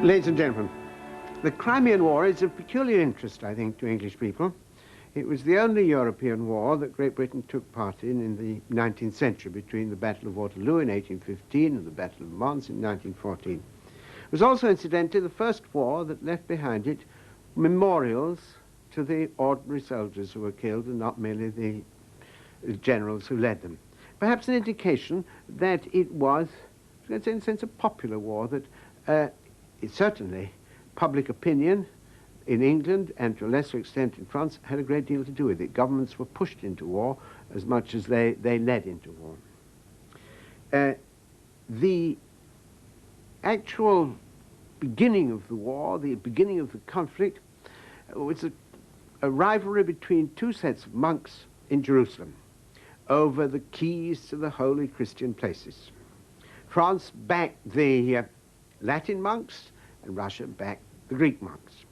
Ladies and gentlemen, the Crimean War is of peculiar interest, I think, to English people. It was the only European war that Great Britain took part in the 19th century, between the Battle of Waterloo in 1815 and the Battle of Mons in 1914. It was also, incidentally, the first war that left behind it memorials to the ordinary soldiers who were killed and not merely the generals who led them. Perhaps an indication that it was, let's say, in a sense, a popular war, that certainly public opinion in England and to a lesser extent in France had a great deal to do with it. Governments were pushed into war as much as they led into war. The actual beginning of the war, the beginning of the conflict, was a rivalry between two sets of monks in Jerusalem over the keys to the holy Christian places. France backed the Latin monks and Russia backed the Greek monks.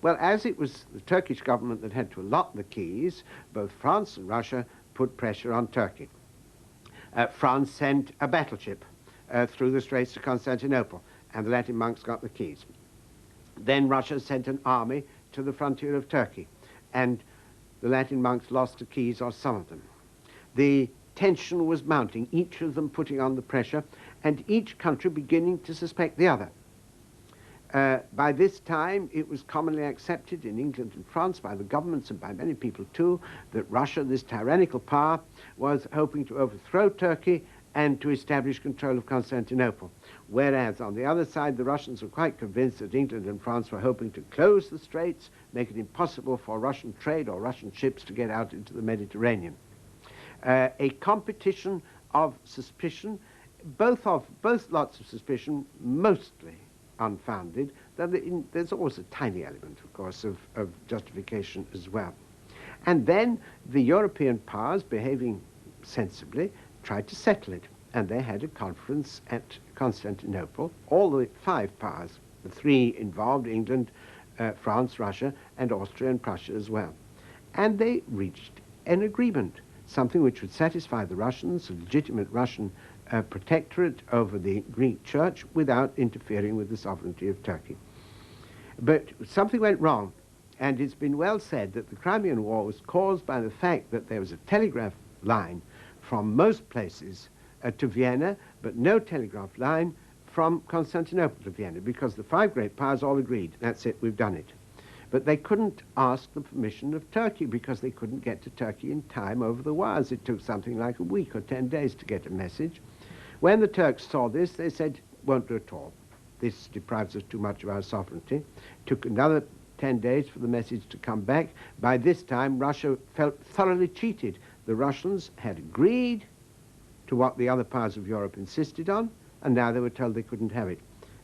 Well, as it was the Turkish government that had to allot the keys, both France and Russia put pressure on Turkey. France sent a battleship through the Straits to Constantinople, and the Latin monks got the keys. Then Russia sent an army to the frontier of Turkey, and the Latin monks lost the keys, or some of them. The tension was mounting, each of them putting on the pressure, and each country beginning to suspect the other. By this time, it was commonly accepted in England and France by the governments and by many people too, that Russia, this tyrannical power, was hoping to overthrow Turkey and to establish control of Constantinople. Whereas on the other side, the Russians were quite convinced that England and France were hoping to close the straits, make it impossible for Russian trade or Russian ships to get out into the Mediterranean. A competition of suspicion, both lots of suspicion, mostly unfounded, though there's always a tiny element, of course, of justification as well. And then the European powers, behaving sensibly, tried to settle it, and they had a conference at Constantinople, all the five powers, the three involved, England, France, Russia, and Austria and Prussia as well. And they reached an agreement, something which would satisfy the Russians, a legitimate Russian protectorate over the Greek Church without interfering with the sovereignty of Turkey. But something went wrong, and it's been well said that the Crimean War was caused by the fact that there was a telegraph line from most places to Vienna, but no telegraph line from Constantinople to Vienna, because the five great powers all agreed, that's it, we've done it. But they couldn't ask the permission of Turkey because they couldn't get to Turkey in time over the wires. It took something like a week or 10 days to get a message. When the Turks saw this, they said, won't do at all. This deprives us too much of our sovereignty. Took another 10 days for the message to come back. By this time, Russia felt thoroughly cheated. The Russians had agreed to what the other powers of Europe insisted on, and now they were told they couldn't have it.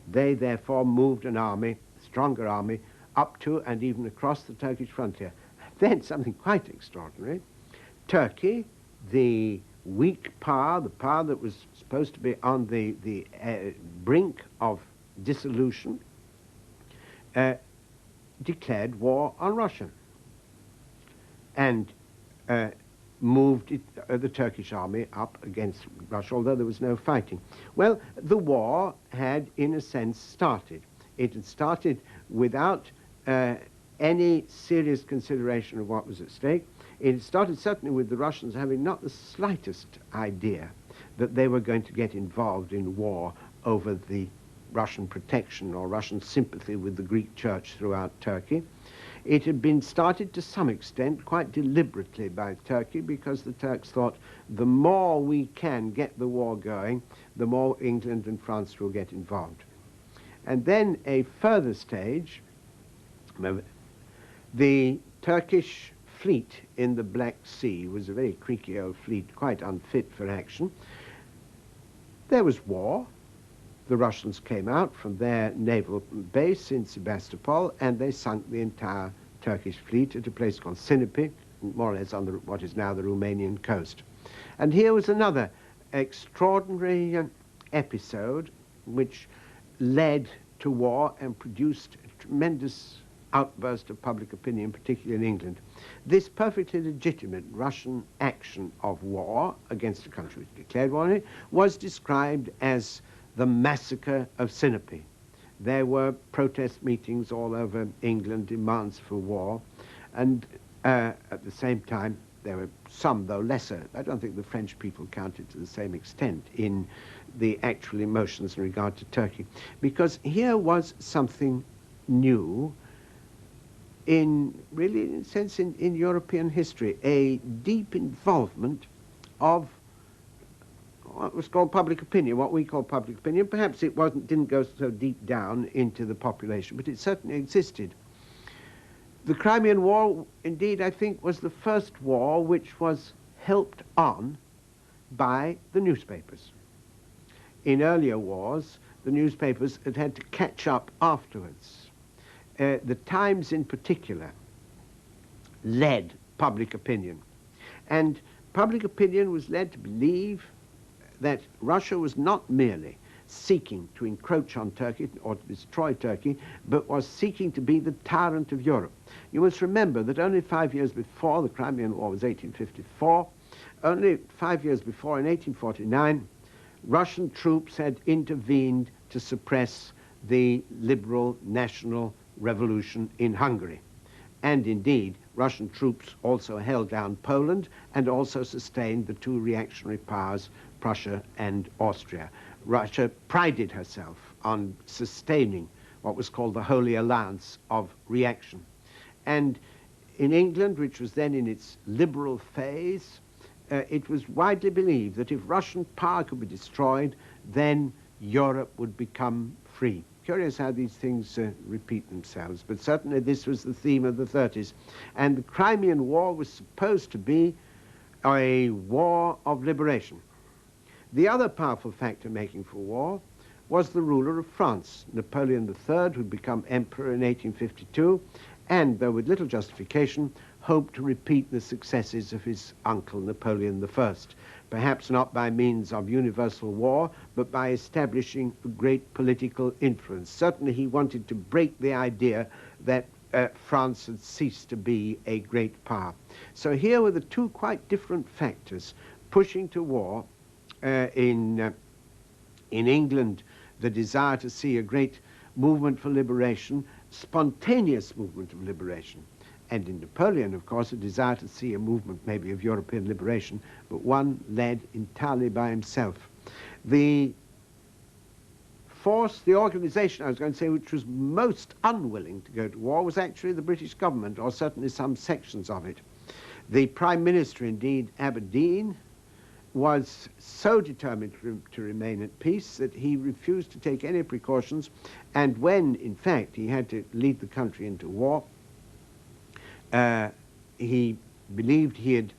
They therefore moved an army, a stronger army, up to and even across the Turkish frontier. Then something quite extraordinary. Turkey, the weak power, the power that was supposed to be on the brink of dissolution, declared war on Russia and moved the Turkish army up against Russia, although there was no fighting. Well, the war had, in a sense, started. It had started without any serious consideration of what was at stake. It started certainly with the Russians having not the slightest idea that they were going to get involved in war over the Russian protection or Russian sympathy with the Greek Church throughout Turkey. It had been started to some extent quite deliberately by Turkey, because the Turks thought the more we can get the war going, the more England and France will get involved. And then a further stage, the Turkish fleet in the Black Sea was a very creaky old fleet, quite unfit for action. There was war. The Russians came out from their naval base in Sebastopol, and they sunk the entire Turkish fleet at a place called Sinope, more or less on what is now the Romanian coast. And here was another extraordinary episode which led to war and produced a tremendous outburst of public opinion, particularly in England. This perfectly legitimate Russian action of war against a country which declared war on it was described as the massacre of Sinope. There were protest meetings all over England, demands for war, and at the same time, there were some, though lesser. I don't think the French people counted to the same extent in the actual emotions in regard to Turkey, because here was something new in really, in a sense, in European history, a deep involvement of what was called public opinion, what we call public opinion. Perhaps it didn't go so deep down into the population, but it certainly existed. The Crimean War, indeed, I think, was the first war which was helped on by the newspapers. In earlier wars, the newspapers had to catch up afterwards. The Times in particular led public opinion. And public opinion was led to believe that Russia was not merely seeking to encroach on Turkey or to destroy Turkey, but was seeking to be the tyrant of Europe. You must remember that only 5 years before, the Crimean War was 1854, only 5 years before, in 1849, Russian troops had intervened to suppress the liberal national revolution in Hungary. And indeed, Russian troops also held down Poland and also sustained the two reactionary powers, Prussia and Austria. Russia prided herself on sustaining what was called the Holy Alliance of reaction. And in England, which was then in its liberal phase, it was widely believed that if Russian power could be destroyed, then Europe would become free. Curious how these things repeat themselves, but certainly this was the theme of the 30s. And the Crimean War was supposed to be a war of liberation. The other powerful factor making for war was the ruler of France, Napoleon III, who'd become emperor in 1852, and, though with little justification, hoped to repeat the successes of his uncle, Napoleon I, perhaps not by means of universal war, but by establishing a great political influence. Certainly he wanted to break the idea that France had ceased to be a great power. So here were the two quite different factors pushing to war. In England, the desire to see a great movement for liberation, spontaneous movement of liberation. And in Napoleon, of course, a desire to see a movement maybe of European liberation, but one led entirely by himself. The force, the organization, I was going to say, which was most unwilling to go to war was actually the British government, or certainly some sections of it. The Prime Minister, indeed, Aberdeen, was so determined to remain at peace that he refused to take any precautions, and when, in fact, he had to lead the country into war, he believed he had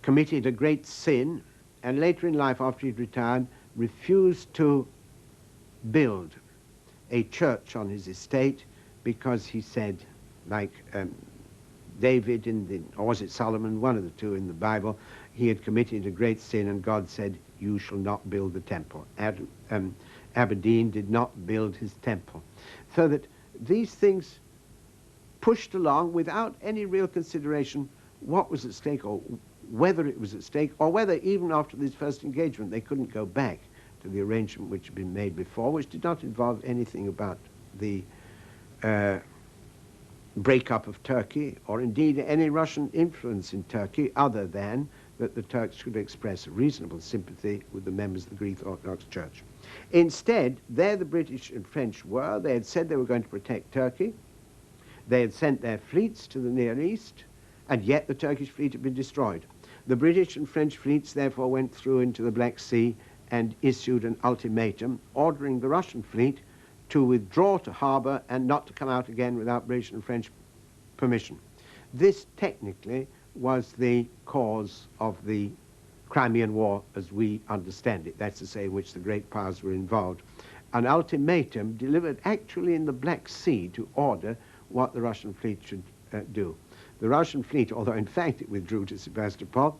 committed a great sin, and later in life, after he'd retired, refused to build a church on his estate because he said, like David or was it Solomon, one of the two in the Bible, he had committed a great sin, and God said, you shall not build the temple. Aberdeen did not build his temple. So that these things pushed along without any real consideration what was at stake, or whether it was at stake, or whether even after this first engagement they couldn't go back to the arrangement which had been made before, which did not involve anything about the breakup of Turkey, or indeed any Russian influence in Turkey, other than that the Turks should express a reasonable sympathy with the members of the Greek Orthodox Church. Instead, there the British and French were. They had said they were going to protect Turkey. They had sent their fleets to the Near East, and yet the Turkish fleet had been destroyed. The British and French fleets therefore went through into the Black Sea and issued an ultimatum ordering the Russian fleet to withdraw to harbor and not to come out again without British and French permission. This technically was the cause of the Crimean War as we understand it, that's to say, in which the great powers were involved. An ultimatum delivered actually in the Black Sea to order what the Russian fleet should do. The Russian fleet, although in fact it withdrew to Sebastopol,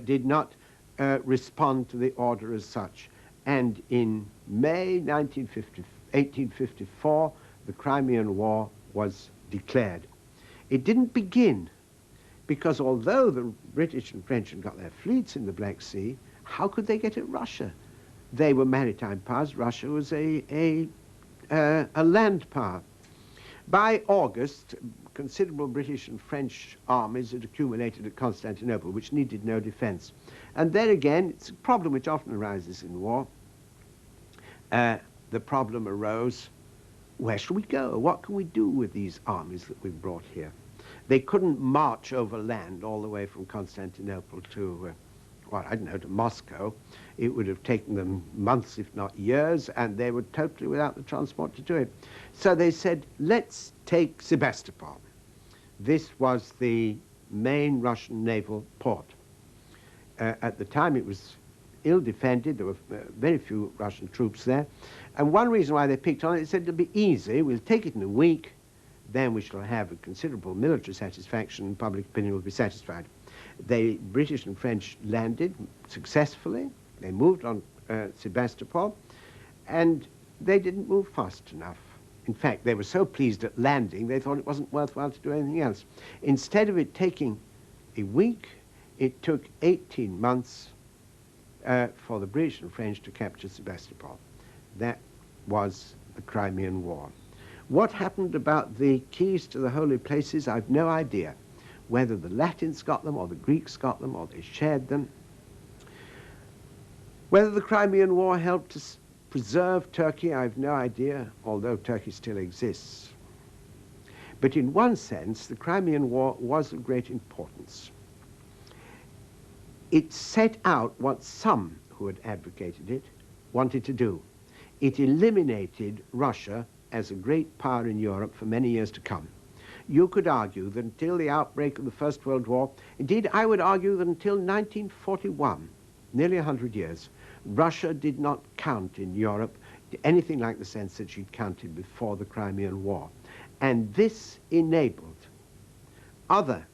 did not respond to the order as such. And in May 1854, the Crimean War was declared. It didn't begin because although the British and French had got their fleets in the Black Sea, how could they get at Russia? They were maritime powers. Russia was a a land power. By August, considerable British and French armies had accumulated at Constantinople, which needed no defense. And there again, it's a problem which often arises in war. The problem arose, where shall we go? What can we do with these armies that we've brought here? They couldn't march over land all the way from Constantinople to, well, I don't know, to Moscow. It would have taken them months, if not years, and they were totally without the transport to do it. So they said, let's take Sebastopol. This was the main Russian naval port. At the time, it was ill-defended. There were very few Russian troops there. And one reason why they picked on it, they said it'll be easy. We'll take it in a week. Then we shall have a considerable military satisfaction, and public opinion will be satisfied. The British and French landed successfully. They moved on Sebastopol, and they didn't move fast enough. In fact, they were so pleased at landing, they thought it wasn't worthwhile to do anything else. Instead of it taking a week, it took 18 months for the British and French to capture Sebastopol. That was the Crimean War. What happened about the keys to the holy places, I've no idea. Whether the Latins got them, or the Greeks got them, or they shared them. Whether the Crimean War helped to preserve Turkey, I've no idea, although Turkey still exists. But in one sense, the Crimean War was of great importance. It set out what some who had advocated it wanted to do. It eliminated Russia as a great power in Europe for many years to come. You could argue that until the outbreak of the First World War, indeed I would argue that until 1941, nearly 100 years, Russia did not count in Europe to anything like the sense that she'd counted before the Crimean War. And this enabled other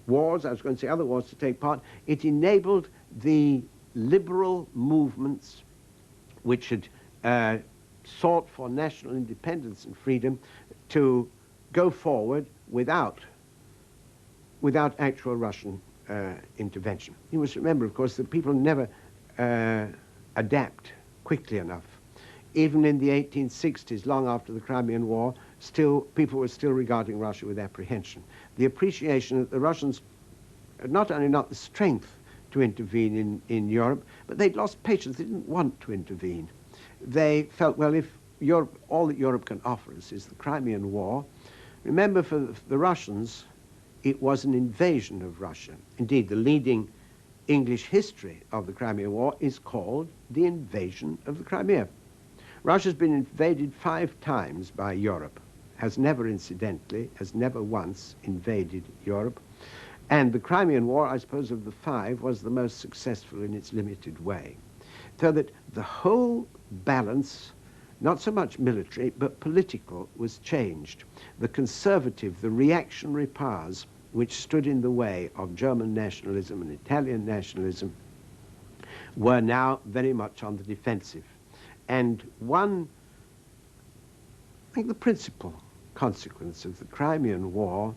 wars, I was going to say other wars, to take part. It enabled the liberal movements which had sought for national independence and freedom to go forward without actual Russian intervention. You must remember, of course, that people never adapt quickly enough. Even in the 1860s, long after the Crimean War, people were still regarding Russia with apprehension. The appreciation that the Russians had not only not the strength to intervene in Europe, but they'd lost patience. They didn't want to intervene. They felt, well, if Europe, all that Europe can offer us is the Crimean War. Remember, for the Russians, it was an invasion of Russia. Indeed, the leading English history of the Crimean War is called the invasion of the Crimea. Russia's been invaded 5 times by Europe, has never incidentally, has never once invaded Europe. And the Crimean War, I suppose, of the 5, was the most successful in its limited way. So that the whole balance, not so much military, but political, was changed. The conservative, the reactionary powers which stood in the way of German nationalism and Italian nationalism were now very much on the defensive. And I think the principal consequence of the Crimean War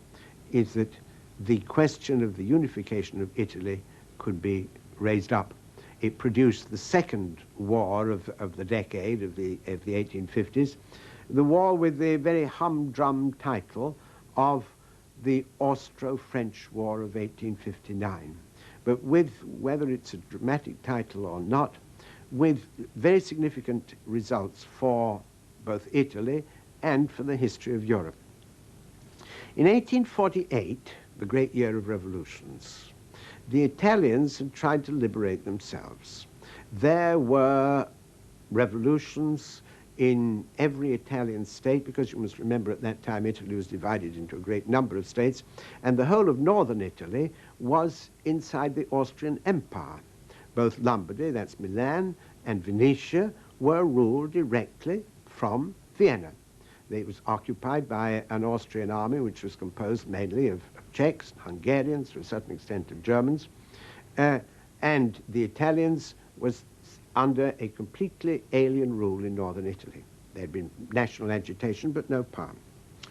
is that the question of the unification of Italy could be raised up. It produced the second war of the decade, of the 1850s, the war with the very humdrum title of the Austro-French War of 1859. But with, whether it's a dramatic title or not, with very significant results for both Italy and for the history of Europe. In 1848, the great year of revolutions, the Italians had tried to liberate themselves. There were revolutions in every Italian state, because you must remember at that time Italy was divided into a great number of states, and the whole of northern Italy was inside the Austrian Empire. Both Lombardy, that's Milan, and Venetia were ruled directly from Vienna. It was occupied by an Austrian army which was composed mainly of Czechs, Hungarians, to a certain extent of Germans, and the Italians was under a completely alien rule in northern Italy. There had been national agitation, but no power.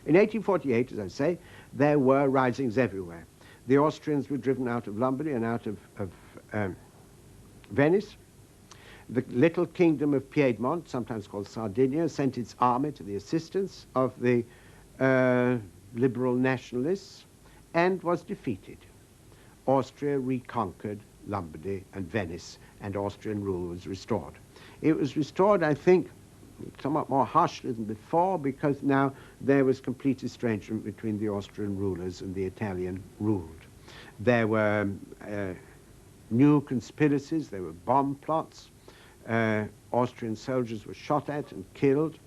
In 1848, as I say, there were risings everywhere. The Austrians were driven out of Lombardy and out of Venice. The little kingdom of Piedmont, sometimes called Sardinia, sent its army to the assistance of the liberal nationalists and was defeated. Austria reconquered Lombardy and Venice, and Austrian rule was restored. It was restored, I think, somewhat more harshly than before, because now there was complete estrangement between the Austrian rulers and the Italian ruled. There were new conspiracies, there were bomb plots, Austrian soldiers were shot at and killed.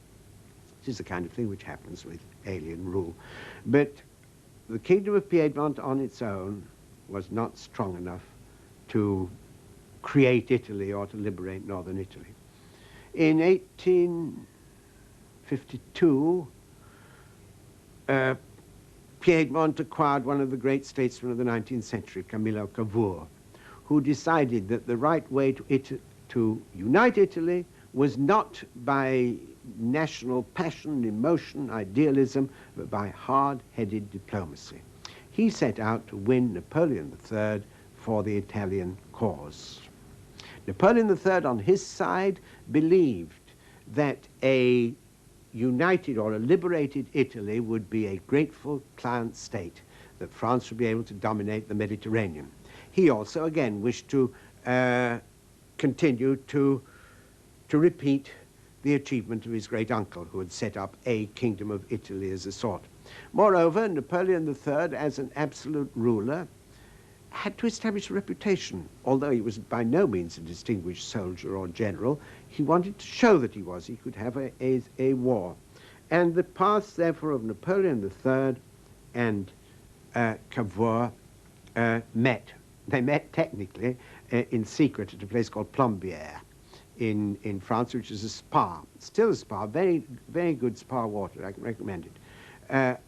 This is the kind of thing which happens with alien rule. But the Kingdom of Piedmont on its own was not strong enough to create Italy or to liberate northern Italy. In 1852, Piedmont acquired one of the great statesmen of the 19th century, Camillo Cavour, who decided that the right way to unite Italy was not by national passion, emotion, idealism, but by hard-headed diplomacy. He set out to win Napoleon III for the Italian cause. Napoleon III, on his side, believed that a united or a liberated Italy would be a grateful client state, that France would be able to dominate the Mediterranean. He also, again, wished to continue to repeat the achievement of his great uncle, who had set up a kingdom of Italy as a sort. Moreover, Napoleon III, as an absolute ruler, had to establish a reputation. Although he was by no means a distinguished soldier or general, he wanted to show that he was. He could have a war. And the paths, therefore, of Napoleon III and Cavour met. They met technically in secret at a place called Plombières in France, which is a spa, still a spa, very, very good spa water, I can recommend it.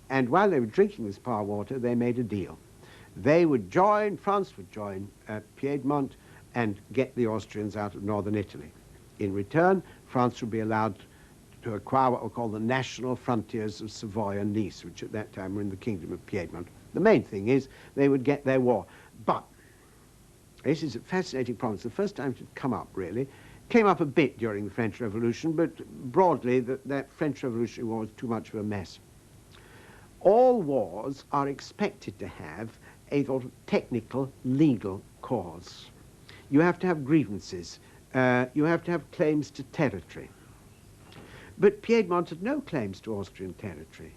And while they were drinking the spa water, they made a deal. They would join, France would join Piedmont and get the Austrians out of northern Italy. In return, France would be allowed to acquire what were called the national frontiers of Savoy and Nice, which at that time were in the Kingdom of Piedmont. The main thing is they would get their war. But this is a fascinating problem. It's the first time it had come up, really. Came up a bit during the French Revolution, but broadly that French Revolutionary War was too much of a mess. All wars are expected to have a sort of technical, legal cause. You have to have grievances. You have to have claims to territory. But Piedmont had no claims to Austrian territory.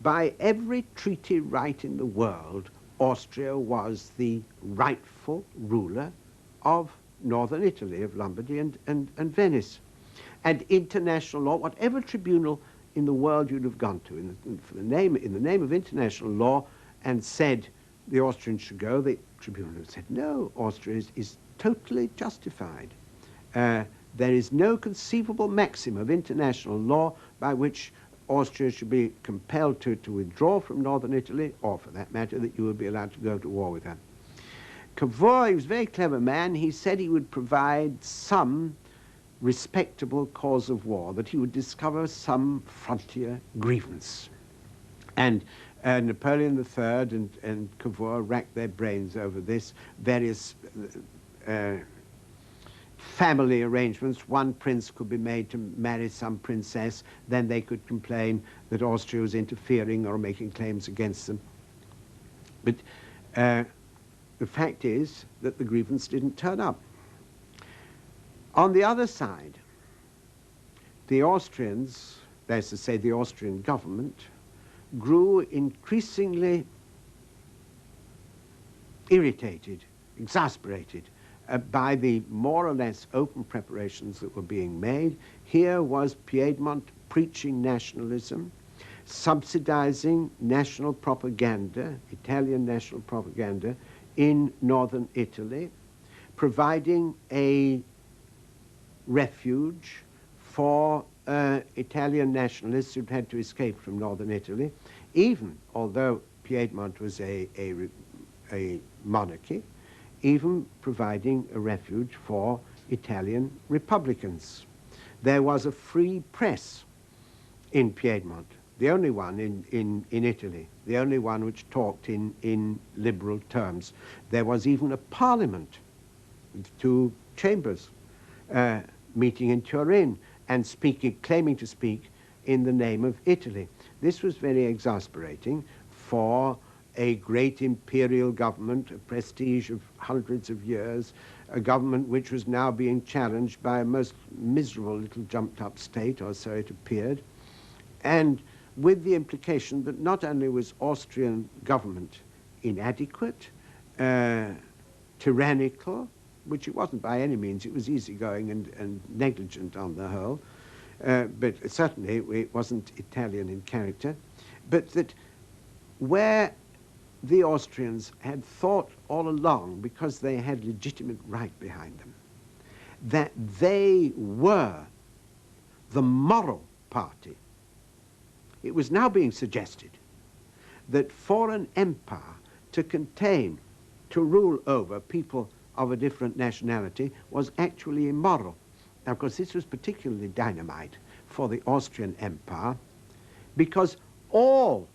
By every treaty right in the world, Austria was the rightful ruler of northern Italy, of Lombardy and Venice. And international law, whatever tribunal in the world you'd have gone to, in the name of international law, and said the Austrians should go, the tribunal would have said, no, Austria is totally justified. There is no conceivable maxim of international law by which Austria should be compelled to withdraw from northern Italy, or for that matter, that you would be allowed to go to war with her. Cavour, he was a very clever man. He said he would provide some respectable cause of war, that he would discover some frontier grievance. And Napoleon III and Cavour racked their brains over this, various family arrangements. One prince could be made to marry some princess, then they could complain that Austria was interfering or making claims against them. But the fact is that the grievance didn't turn up. On the other side, the Austrians, that is to say the Austrian government, grew increasingly irritated, exasperated by the more or less open preparations that were being made. Here was Piedmont preaching nationalism, subsidizing national propaganda, Italian national propaganda, in northern Italy, providing a refuge for Italian nationalists who'd had to escape from northern Italy, even although Piedmont was a monarchy, even providing a refuge for Italian republicans. There was a free press in Piedmont, the only one in Italy, the only one which talked in liberal terms. There was even a parliament with two chambers. meeting in Turin and claiming to speak in the name of Italy. This was very exasperating for a great imperial government, a prestige of hundreds of years, a government which was now being challenged by a most miserable little jumped-up state, or so it appeared, and with the implication that not only was Austrian government inadequate, tyrannical, which it wasn't by any means, it was easygoing and negligent on the whole, but certainly it wasn't Italian in character, but that where the Austrians had thought all along, because they had legitimate right behind them, that they were the moral party, it was now being suggested that for an empire to contain, to rule over people of a different nationality was actually immoral. Now, of course, this was particularly dynamite for the Austrian Empire because all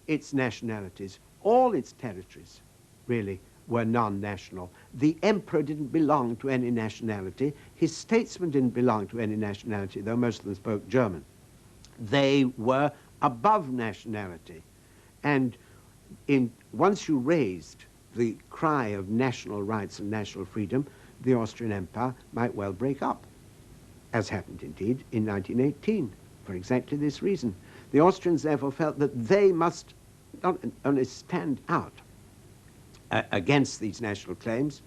its nationalities, all its territories really were non-national. The emperor didn't belong to any nationality. His statesmen didn't belong to any nationality, though most of them spoke German. They were above nationality. And once you raised the cry of national rights and national freedom, the Austrian Empire might well break up, as happened indeed in 1918, for exactly this reason. The Austrians therefore felt that they must not only stand out against these national claims,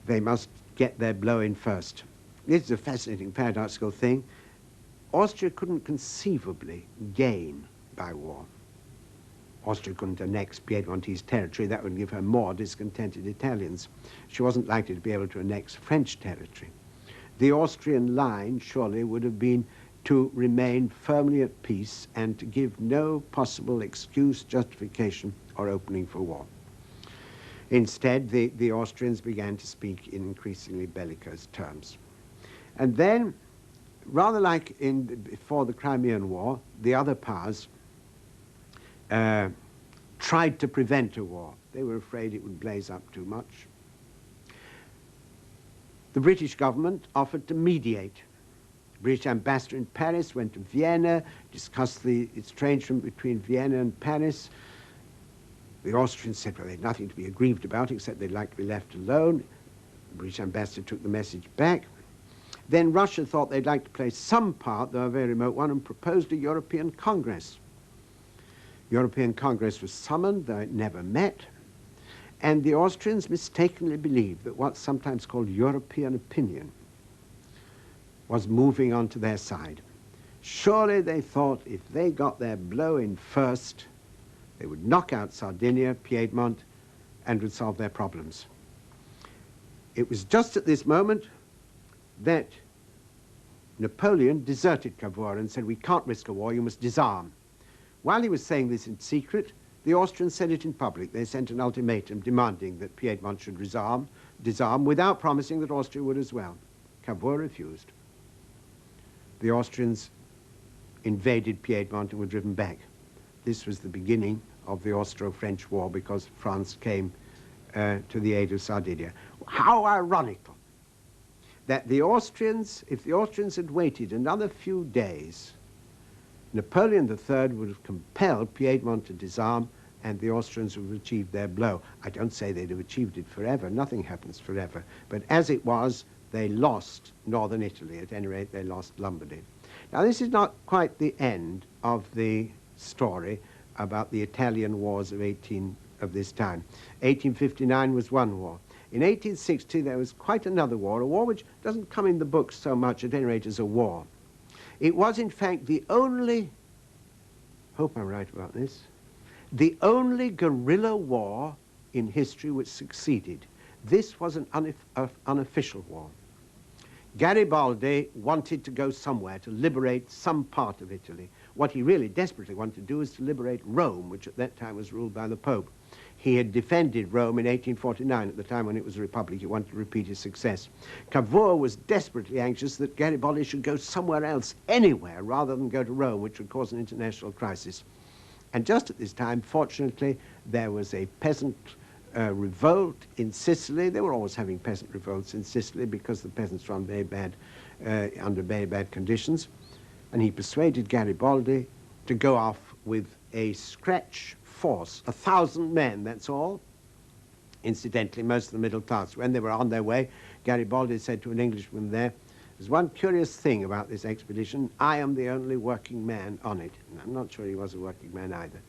they must get their blow in first. This is a fascinating paradoxical thing. Austria couldn't conceivably gain by war. Austria couldn't annex Piedmontese territory. That would give her more discontented Italians. She wasn't likely to be able to annex French territory. The Austrian line surely would have been to remain firmly at peace and to give no possible excuse, justification, or opening for war. Instead, the Austrians began to speak in increasingly bellicose terms. And then, rather like before the Crimean War, the other powers tried to prevent a war. They were afraid it would blaze up too much. The British government offered to mediate. The British ambassador in Paris went to Vienna, discussed the estrangement between Vienna and Paris. The Austrians said, well, they had nothing to be aggrieved about except they'd like to be left alone. The British ambassador took the message back. Then Russia thought they'd like to play some part, though a very remote one, and proposed a European Congress. European Congress was summoned, though it never met, and the Austrians mistakenly believed that what's sometimes called European opinion was moving onto their side. Surely they thought if they got their blow in first, they would knock out Sardinia, Piedmont, and would solve their problems. It was just at this moment that Napoleon deserted Cavour and said, we can't risk a war, you must disarm. While he was saying this in secret, the Austrians said it in public. They sent an ultimatum demanding that Piedmont should disarm without promising that Austria would as well. Cavour refused. The Austrians invaded Piedmont and were driven back. This was the beginning of the Austro-French War because France came to the aid of Sardinia. How ironical that the Austrians, if the Austrians had waited another few days, Napoleon III would have compelled Piedmont to disarm and the Austrians would have achieved their blow. I don't say they'd have achieved it forever. Nothing happens forever. But as it was, they lost northern Italy. At any rate, they lost Lombardy. Now, this is not quite the end of the story about the Italian wars of this time. 1859 was one war. In 1860, there was quite another war, a war which doesn't come in the books so much, at any rate, as a war. It was, in fact, the only, hope I'm right about this, the only guerrilla war in history which succeeded. This was an unofficial war. Garibaldi wanted to go somewhere to liberate some part of Italy. What he really desperately wanted to do was to liberate Rome, which at that time was ruled by the Pope. He had defended Rome in 1849, at the time when it was a republic. He wanted to repeat his success. Cavour was desperately anxious that Garibaldi should go somewhere else, anywhere, rather than go to Rome, which would cause an international crisis. And just at this time, fortunately, there was a peasant revolt in Sicily. They were always having peasant revolts in Sicily because the peasants were on under very bad conditions. And he persuaded Garibaldi to go off with a scratch force, 1,000 men, that's all. Incidentally, most of the middle class. When they were on their way, Garibaldi said to an Englishman there, "There's one curious thing about this expedition. I am the only working man on it." And I'm not sure he was a working man either.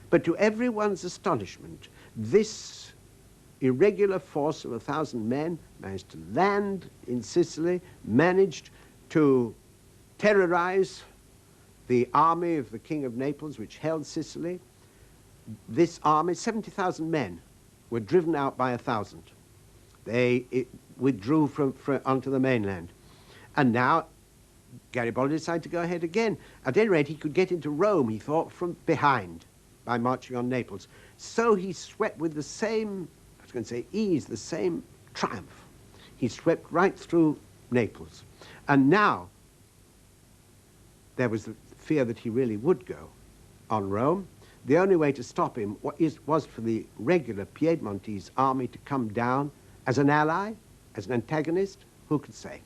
But to everyone's astonishment, this irregular force of 1,000 men managed to land in Sicily, managed to terrorize the army of the King of Naples, which held Sicily. This army, 70,000 men, were driven out by 1,000. They withdrew onto the mainland. And now Garibaldi decided to go ahead again. At any rate, he could get into Rome, he thought, from behind by marching on Naples. So he swept with the same, I was going to say ease, the same triumph. He swept right through Naples. And now there was the fear that he really would go on Rome. The only way to stop him was for the regular Piedmontese army to come down as an ally, as an antagonist. Who could say?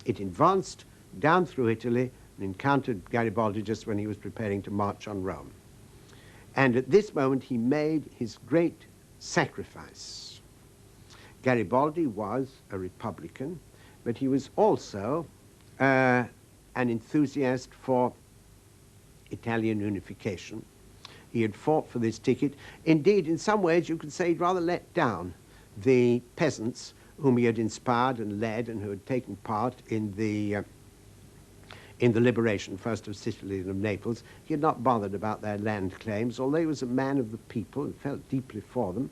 It advanced down through Italy and encountered Garibaldi just when he was preparing to march on Rome. And at this moment, he made his great sacrifice. Garibaldi was a Republican, but he was also an enthusiast for Italian unification. He had fought for this ticket. Indeed, in some ways, you could say he'd rather let down the peasants whom he had inspired and led and who had taken part in the liberation, first of Sicily and of Naples. He had not bothered about their land claims, although he was a man of the people and felt deeply for them.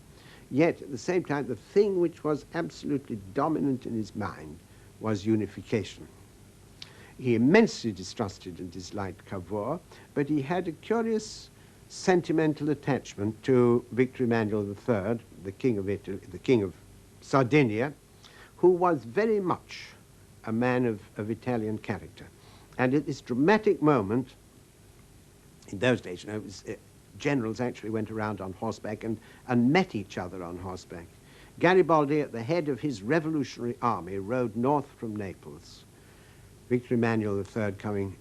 Yet, at the same time, the thing which was absolutely dominant in his mind was unification. He immensely distrusted and disliked Cavour, but he had a curious sentimental attachment to Victor Emmanuel III, the King of Italy, the King of Sardinia, who was very much a man of Italian character. And at this dramatic moment, in those days, you know, generals actually went around on horseback and met each other on horseback. Garibaldi, at the head of his revolutionary army, rode north from Naples. Victor Emmanuel III coming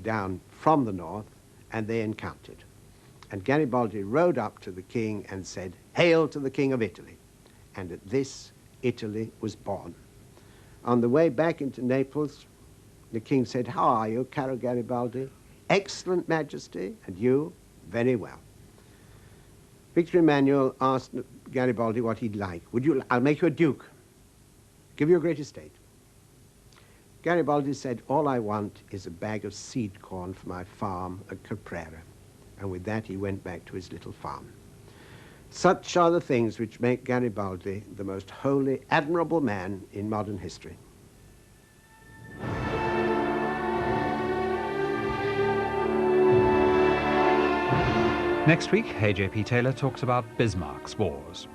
down from the north, and they encountered. And Garibaldi rode up to the king and said, "Hail to the King of Italy." And at this, Italy was born. On the way back into Naples, the king said, "How are you, caro Garibaldi?" "Excellent, Majesty." "And you?" "Very well." Victor Emmanuel asked Garibaldi what he'd like. "I'll make you a duke, give you a great estate." Garibaldi said, "All I want is a bag of seed corn for my farm at Caprera." And with that, he went back to his little farm. Such are the things which make Garibaldi the most wholly admirable man in modern history. Next week, A.J.P. Taylor talks about Bismarck's wars.